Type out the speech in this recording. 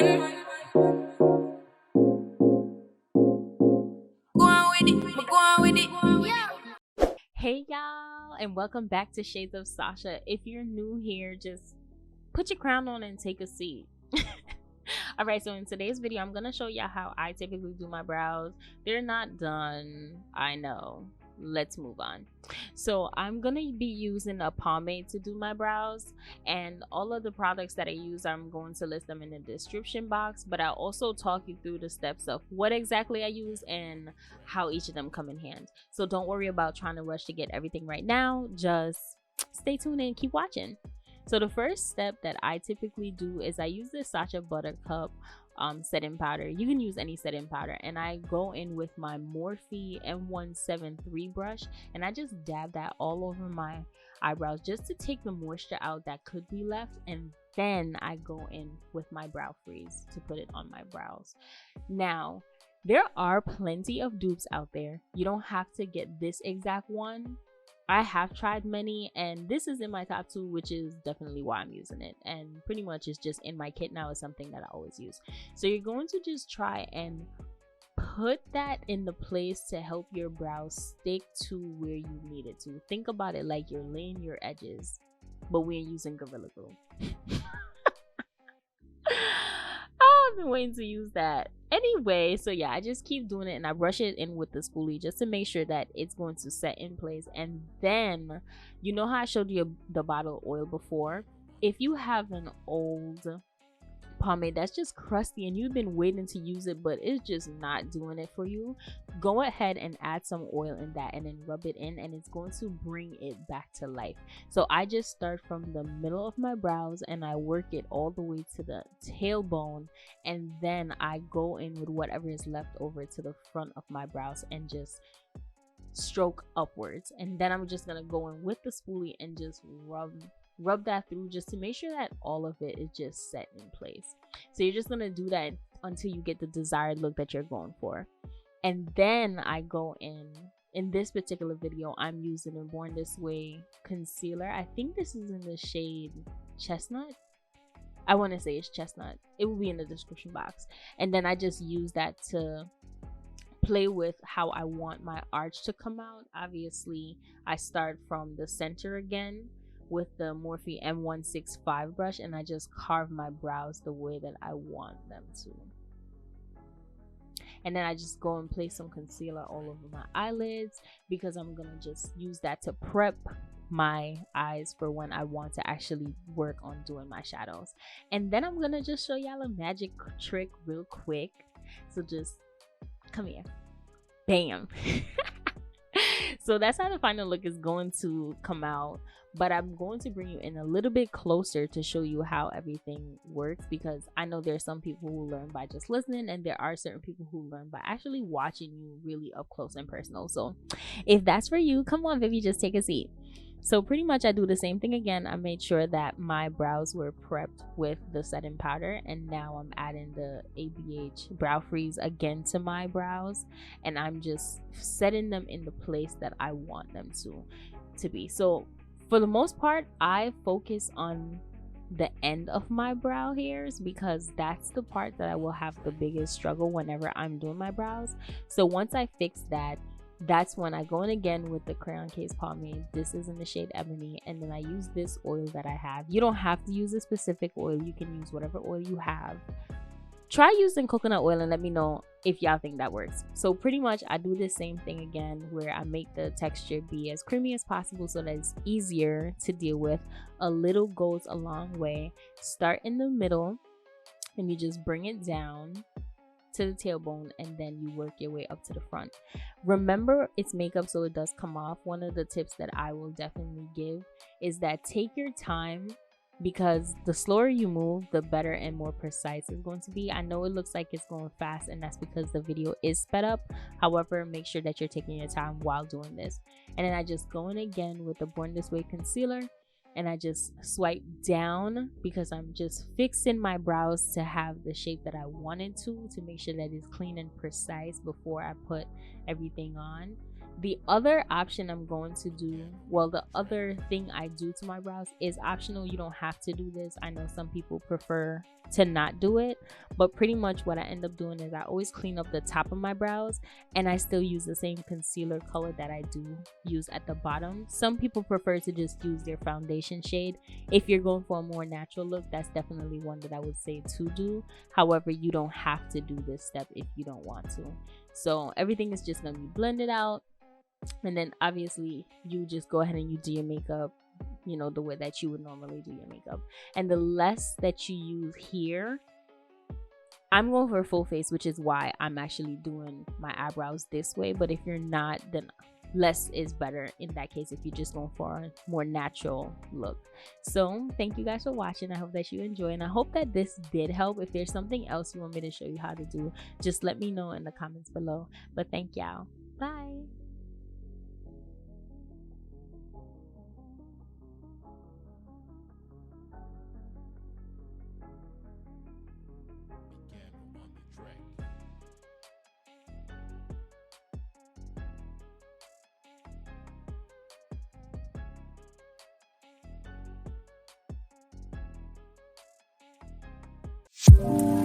man. Go on with it, go on with it. Yeah. Hey y'all, and welcome back to Shades of Sacha. If you're new here, just put your crown on and take a seat. Alright, so in today's video, I'm gonna show y'all how I typically do my brows. They're not done, I know. Let's move on. So I'm gonna be using a pomade to do my brows, and all of the products that I use, I'm going to list them in the description box, but I'll also talk you through the steps of what exactly I use and how each of them come in hand. So don't worry about trying to rush to get everything right now. Just stay tuned and keep watching. So the first step that I typically do is I use this Sacha Buttercup setting powder. You can use any setting powder, and I go in with my Morphe M173 brush, and I just dab that all over my eyebrows just to take the moisture out that could be left, and then I go in with my brow freeze to put it on my brows. Now there are plenty of dupes out there. You don't have to get this exact one. I have tried many, and this is in my top 2, which is definitely why I'm using it, and pretty much it's just in my kit now. It's something that I always use. So you're going to just try and put that in the place to help your brows stick to where you need it to. Think about it like you're laying your edges, but we're using Gorilla Glue. I've been waiting to use that anyway. So yeah, I just keep doing it, and I brush it in with the spoolie just to make sure that it's going to set in place. And then, you know how I showed you the bottle of oil before? If you have an old pomade that's just crusty and you've been waiting to use it but it's just not doing it for you, go ahead and add some oil in that and then rub it in, and it's going to bring it back to life. So I just start from the middle of my brows and I work it all the way to the tailbone, and then I go in with whatever is left over to the front of my brows and just stroke upwards. And then I'm just gonna go in with the spoolie and just rub that through just to make sure that all of it is just set in place. So you're just gonna do that until you get the desired look that you're going for. And then I go in this particular video, I'm using a Born This Way concealer. I think this is in the shade Chestnut. I want to say it's Chestnut. It will be in the description box. And then I just use that to play with how I want my arch to come out. Obviously, I start from the center again with the Morphe M165 brush, and I just carve my brows the way that I want them to. And then I just go and place some concealer all over my eyelids, because I'm gonna just use that to prep my eyes for when I want to actually work on doing my shadows. And then I'm gonna just show y'all a magic trick real quick. So just come here, bam. So that's how the final look is going to come out, but I'm going to bring you in a little bit closer to show you how everything works, because I know there's some people who learn by just listening, and there are certain people who learn by actually watching you really up close and personal. So if that's for you, come on baby, just take a seat. So pretty much I do the same thing again. I made sure that my brows were prepped with the setting powder, and now I'm adding the ABH Brow Freeze again to my brows, and I'm just setting them in the place that I want them to be. So for the most part, I focus on the end of my brow hairs, because that's the part that I will have the biggest struggle whenever I'm doing my brows. So once I fix that, that's when I go in again with the Crayon Case pomade. This is in the shade Ebony, and then I use this oil that I have. You don't have to use a specific oil, you can use whatever oil you have. Try using coconut oil and let me know if y'all think that works. So pretty much I do the same thing again, where I make the texture be as creamy as possible so that it's easier to deal with. A little goes a long way. Start in the middle and you just bring it down to the tailbone, and then you work your way up to the front. Remember, it's makeup, so it does come off. One of the tips that I will definitely give is that take your time, because the slower you move, the better and more precise it's going to be. I know it looks like it's going fast, and that's because the video is sped up. However, make sure that you're taking your time while doing this. And then I just go in again with the Born This Way concealer, and I just swipe down, because I'm just fixing my brows to have the shape that I wanted to make sure that it's clean and precise before I put everything on. The other option I'm going to do, well, the other thing I do to my brows is optional. You don't have to do this. I know some people prefer to not do it. But pretty much what I end up doing is I always clean up the top of my brows, and I still use the same concealer color that I do use at the bottom. Some people prefer to just use their foundation shade. If you're going for a more natural look, that's definitely one that I would say to do. However, you don't have to do this step if you don't want to. So everything is just going to be blended out, and then obviously you just go ahead and you do your makeup, you know, the way that you would normally do your makeup. And the less that you use here, I'm going for a full face, which is why I'm actually doing my eyebrows this way. But if you're not, then less is better in that case, if you're just going for a more natural look. So thank you guys for watching. I hope that you enjoy, and I hope that this did help. If there's something else you want me to show you how to do, just let me know in the comments below. But thank y'all. Bye. Yeah.